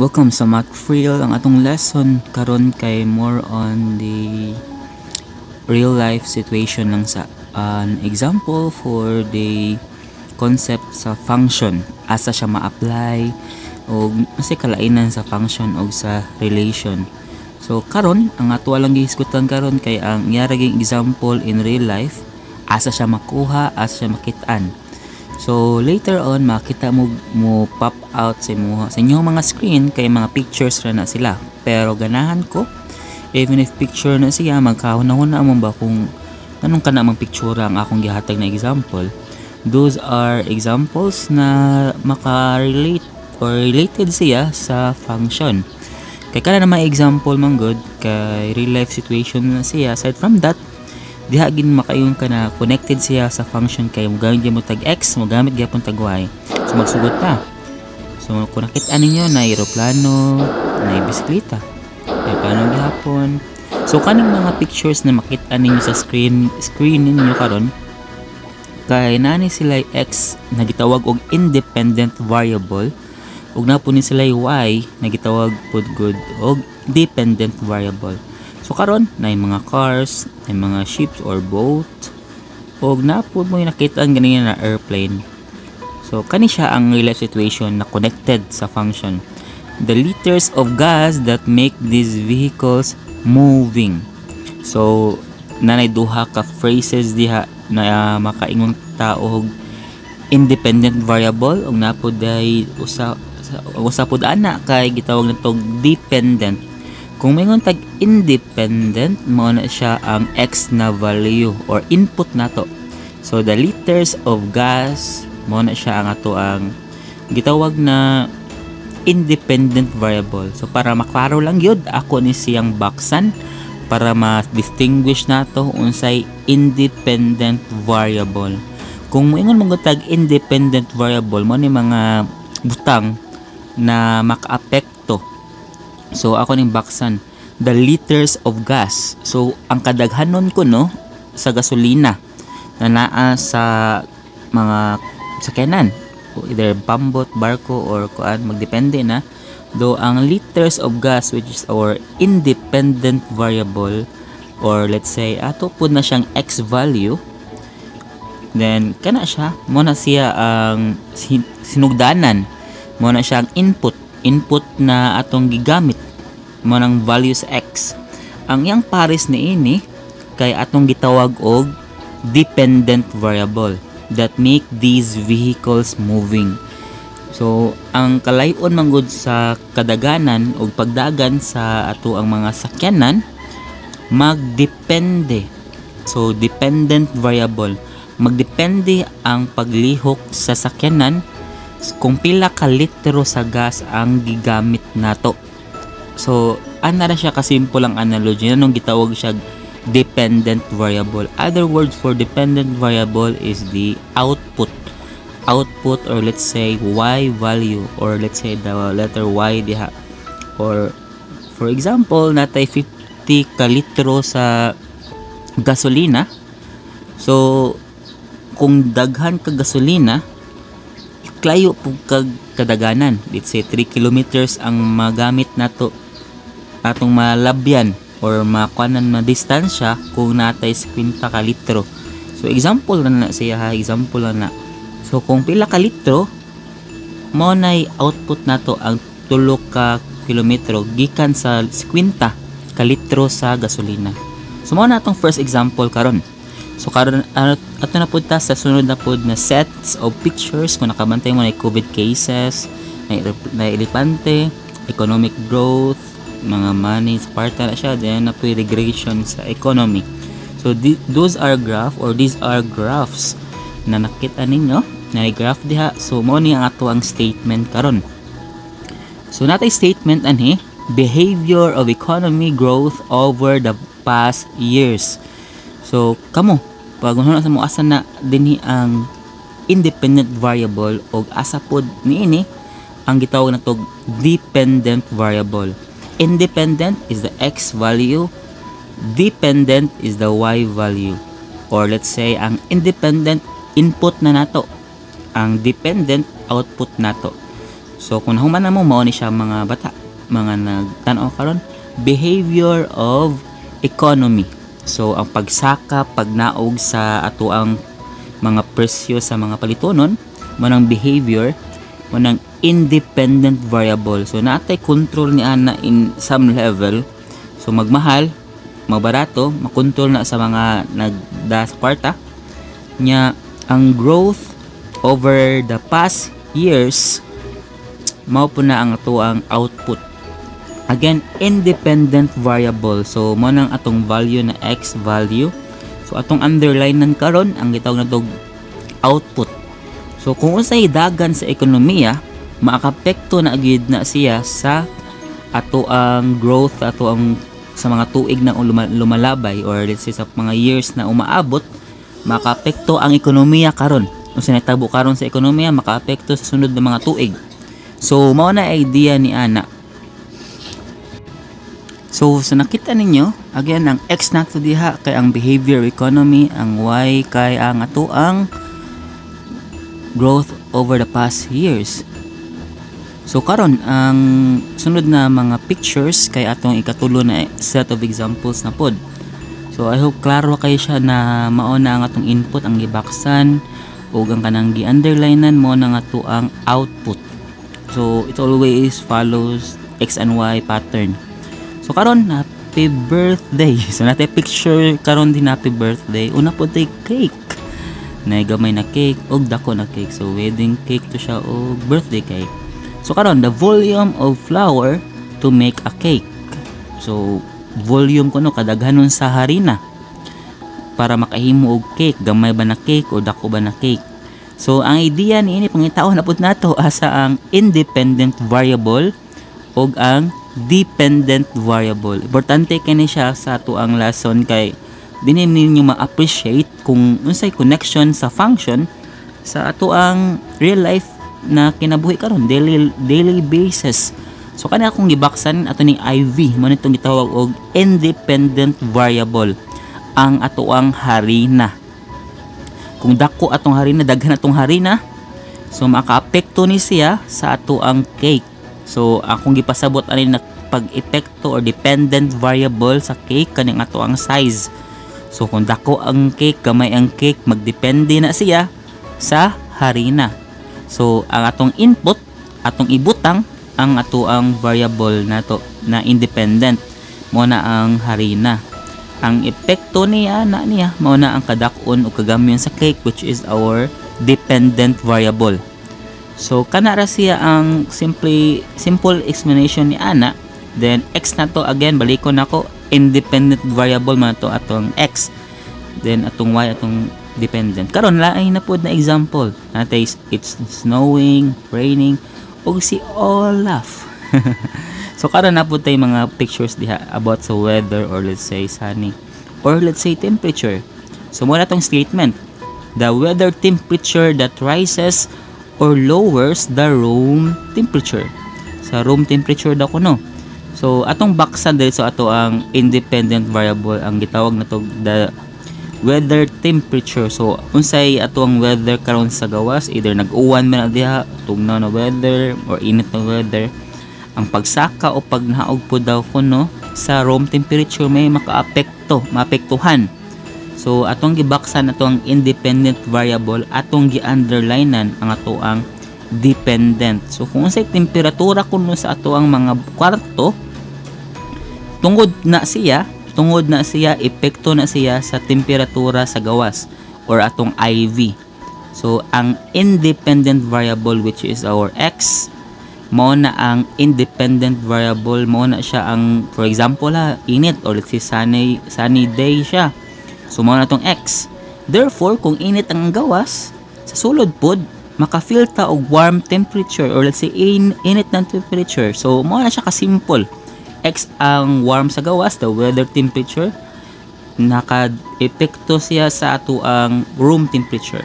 Welcome sa MathFRIL. Ang atong lesson karon kay more on the real life situation lang sa an example for the concept sa function, asa siya ma-apply o kasi kala-inan sa function o sa relation. So karon ang ato lang gihisgutan karon kay ang iyaraging example in real life, asa siya makuha, asa siya makitaan. So later on makita mo pop out sa inyong mga screen kay mga pictures ra na sila. Pero ganahan ko even if picture na siya, magkahuna-huna mo ba kung anong kana mang picture ang akong gihatag na example. Those are examples na maka-relate or related siya sa function. Kay kana na mga example man good kay real life situation na siya. Aside from that, diha gin makayon ka na connected siya sa function kay mogamit gyud mo tag x, mogamit gyapon tag y. So magsugot ta. So kung nakita ninyo na eroplano, na bisikleta, ay paano gihapon. So kaning mga pictures na makita ninyo sa screen ninyo karon kay nani sila x na gitawag og independent variable ug napo ni sila y na gitawag pud good og dependent variable. So karon na mga cars, na mga ships or boat, og napod mo nakita ang ganyan na airplane. So kani siya ang real life situation na connected sa function. The liters of gas that make these vehicles moving. So nanay duha ka phrases diha na makaingon tao og independent variable og napod ay usa pud ana kay gitawag natog dependent. Kung mayroon tag independent, mo na siya ang x na value or input nato. So the liters of gas, mo na siya ang ato ang gitawag na independent variable. So para maklaro lang yun, ako ni siyang baksan para ma-distinguish nato unsay independent variable. Kung mayroon mong tag independent variable, mo ni mga butang na maka-apekto. So ako ning baksan the liters of gas. So ang kadaghanon ko no sa gasolina na naa sa mga sakyanan, either pambot, barko or kuan, magdepende na. Do ang liters of gas which is our independent variable or let's say ato pud na siyang x value, then kana siya mo na siya ang sinugdanan, mo na siyang input na atong gigamit mo ng values x. Ang yang pares ni ini kay atong gitawag og dependent variable that make these vehicles moving. So ang kalayon man gud sa kadaganan og pagdagan sa ato ang mga sakyanan magdepende. So dependent variable, magdepende ang paglihok sa sakyanan kung pila ka litro sa gas ang gigamit nato. So ana ra siya kasimple ang analogy nung gitawag siya dependent variable. Other words for dependent variable is the output or let's say y value or let's say the letter y diha. Or for example natay 50 ka litro sa gasolina. So kung daghan ka gasolina, klayo po kadaganan, let's say 3 kilometers ang magamit nato atong malabyan or makuanan na distansya kung natay 50 ka litro. So example na siya ha, example na. So kung pila ka litro mo nay output nato ang 3 ka kilometro gikan sa 50 ka litro sa gasolina. So mo na atong first example karon. So karon ato na pud ta sa sunod na pud na sets of pictures kung nakabantay mo na COVID cases, na elepante, economic growth, mga money Sparta na siya, then na pud regression sa economy. So those are graph or these are graphs na nakita ninyo na graph diha. So mo ni ang ato ang statement karon. So natay statement anhi, behavior of economy growth over the past years. So kamo pag sa mo asa na dinhi ang independent variable o asa pod niini ang gitawag natog dependent variable. Independent is the x value, dependent is the y value. Or let's say ang independent input na nato, ang dependent output nato. So kung nahuman na mo, mao ni siya mga bata, mga nagtan-aw karon, behavior of economy. So ang pagsaka, pagnaog sa ato ang mga presyo sa mga palitonon, manang behavior, manang independent variable. So naatay control ni ana in some level. So magmahal, magbarato, makontrol na sa mga nagda sa kwarta nya. Ang growth over the past years mao po na ang ato ang output. Again, independent variable. So mo nang atong value na x value. So atong underline nan karon ang gitawag na tog output. So kung unsay dagan sa ekonomiya, maakapekto na gyud na siya sa ato ang growth, ato ang sa mga tuig na lumalabay, or let's say sa mga years na umaabot, makaapekto ang ekonomiya karon. Kung sinatabo karon sa ekonomiya, makaapekto sa sunod na mga tuig. So mao na idea ni ana. So sa nakita ninyo, again, ang x nato diha kay ang behavior economy, ang y kay ang ato ang growth over the past years. So karon ang sunod na mga pictures kay atong ikatulo na set of examples na pod. So I hope klaro kayo siya na mao na ang atong input ang gibaksan ug ang kanang gi-underlinean mo na nga to ang output. So it always follows x and y pattern. So karon, happy birthday. So natay picture karon din, happy birthday. Una po tay cake. Nay gamay na cake ug dako na cake. So wedding cake to siya o birthday cake. So karon, the volume of flour to make a cake. So volume kuno kadaghanon sa harina para makahimo og cake. Gamay ba na cake o dako ba na cake? So ang idea niini pangitaon na pud nato asa ang independent variable og ang dependent variable. Importante kani siya sa ato ang lesson kay dinhi ninyo ma-appreciate kung unsay connection sa function sa ato ang real life na kinabuhi karon, daily basis. So kani akong gibaksan ato ning IV mo nitong gitawag og independent variable, ang ato ang harina. Kung dako atong harina, daghan atong harina, so makaapekto ni siya sa ato ang cake. So akong gipasabot ani na pag-epekto or dependent variable sa cake kaning ato ang size. So kung dako ang cake, gamay ang cake, magdepende na siya sa harina. So ang atong input, atong ibutang ang ato ang variable nato na independent mo na ang harina. Ang epekto niya mao na ang kadakon o kagamyon sa cake, which is our dependent variable. So kana ra siya ang simple explanation ni ana. Then x na to, again balikon nako, independent variable man to atong x. Then atong y atong dependent. Karon lain na pod na example. Natay it's snowing, raining, ug si Olaf. So karon na pod tay mga pictures diha about sa weather, or let's say sunny, or let's say temperature. So mo na tong statement. The weather temperature that rises or lowers the room temperature. Sa room temperature daw kuno. So atong baksan diri sa ato ang independent variable, ang gitawag na to the weather temperature. So unsay ato ang weather karon sa gawas, either nag-uwan man diha, tugnaw na weather or init na weather. Ang pagsaka o pagnaog po daw kuno sa room temperature may maapektuhan. So atong gibaksan ato ang independent variable, atong gi-underlinean ang ato ang dependent. So kung unsay temperatura kuno sa ato ang mga kwarto, tungod na siya, epekto na siya sa temperatura sa gawas or atong IV. So ang independent variable, which is our x, mao na ang independent variable, mao na siya ang, for example init, or let's say sunny day siya. So mao na tong x. Therefore kung init ang gawas, sa sulod pod maka-feel ta og warm temperature, or let's say init ng temperature. So mao na siya ka simple. X ang warm sa gawas, the weather temperature, naka-epekto siya sa ato ang room temperature.